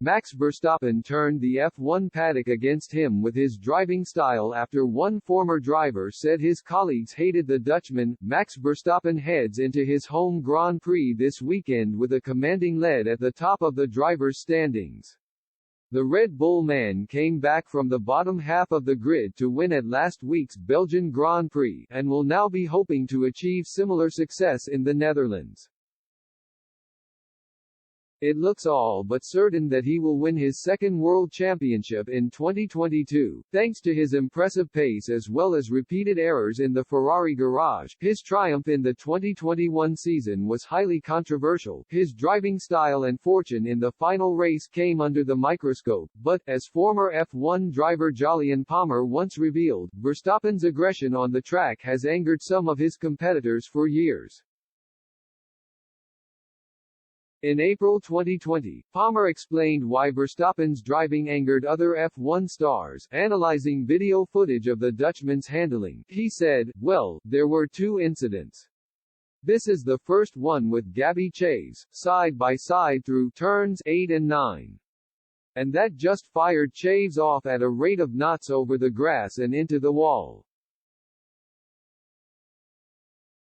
Max Verstappen turned the F1 paddock against him with his driving style after one former driver said his colleagues hated the Dutchman. Max Verstappen heads into his home Grand Prix this weekend with a commanding lead at the top of the drivers' standings. The Red Bull man came back from the bottom half of the grid to win at last week's Belgian Grand Prix, and will now be hoping to achieve similar success in the Netherlands. It looks all but certain that he will win his second World Championship in 2022, thanks to his impressive pace as well as repeated errors in the Ferrari garage. His triumph in the 2021 season was highly controversial. His driving style and fortune in the final race came under the microscope, but, as former F1 driver Jolyon Palmer once revealed, Verstappen's aggression on the track has angered some of his competitors for years. In April 2020, Palmer explained why Verstappen's driving angered other F1 stars. Analyzing video footage of the Dutchman's handling, he said, "Well, there were two incidents. This is the first one with Gabby Chaves, side by side through turns 8 and 9. And that just fired Chaves off at a rate of knots over the grass and into the wall.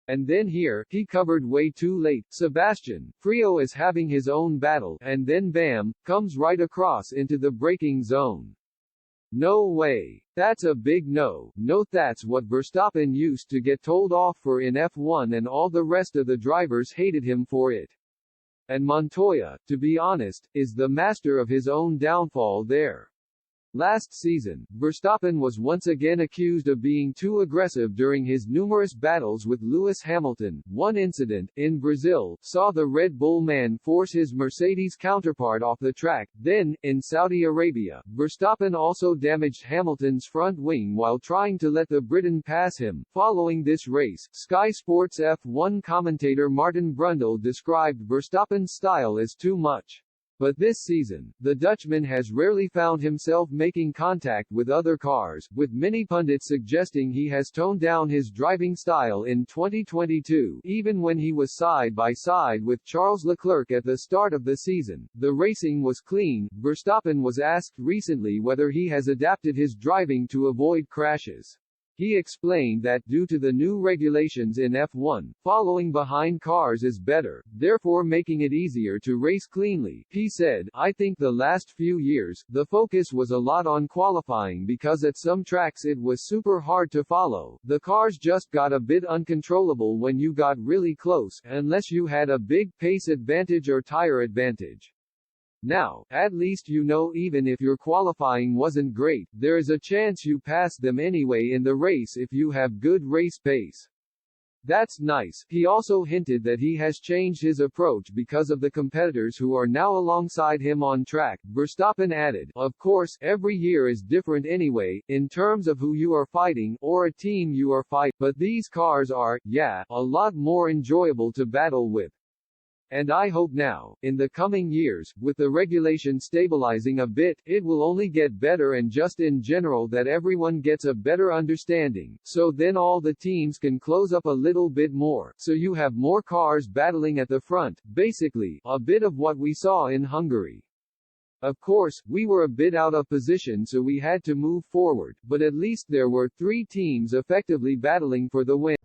And then here, he covered way too late. Sebastian Frio is having his own battle, and then bam, comes right across into the braking zone. No way. That's a big no. No, that's what Verstappen used to get told off for in F1, and all the rest of the drivers hated him for it. And Montoya, to be honest, is the master of his own downfall there." Last season, Verstappen was once again accused of being too aggressive during his numerous battles with Lewis Hamilton. One incident, in Brazil, saw the Red Bull man force his Mercedes counterpart off the track. Then, in Saudi Arabia, Verstappen also damaged Hamilton's front wing while trying to let the Briton pass him. Following this race, Sky Sports F1 commentator Martin Brundle described Verstappen's style as too much. But this season, the Dutchman has rarely found himself making contact with other cars, with many pundits suggesting he has toned down his driving style in 2022. Even when he was side by side with Charles Leclerc at the start of the season, the racing was clean. Verstappen was asked recently whether he has adapted his driving to avoid crashes. He explained that, due to the new regulations in F1, following behind cars is better, therefore making it easier to race cleanly. He said, "I think the last few years, the focus was a lot on qualifying because at some tracks it was super hard to follow. The cars just got a bit uncontrollable when you got really close, unless you had a big pace advantage or tire advantage. Now, at least you know even if your qualifying wasn't great, there is a chance you pass them anyway in the race if you have good race pace. That's nice." He also hinted that he has changed his approach because of the competitors who are now alongside him on track. Verstappen added, "Of course, every year is different anyway, in terms of who you are fighting, or a team you are fighting, but these cars are, yeah, a lot more enjoyable to battle with. And I hope now, in the coming years, with the regulation stabilizing a bit, it will only get better, and just in general that everyone gets a better understanding, so then all the teams can close up a little bit more, so you have more cars battling at the front, basically, a bit of what we saw in Hungary. Of course, we were a bit out of position, so we had to move forward, but at least there were 3 teams effectively battling for the win."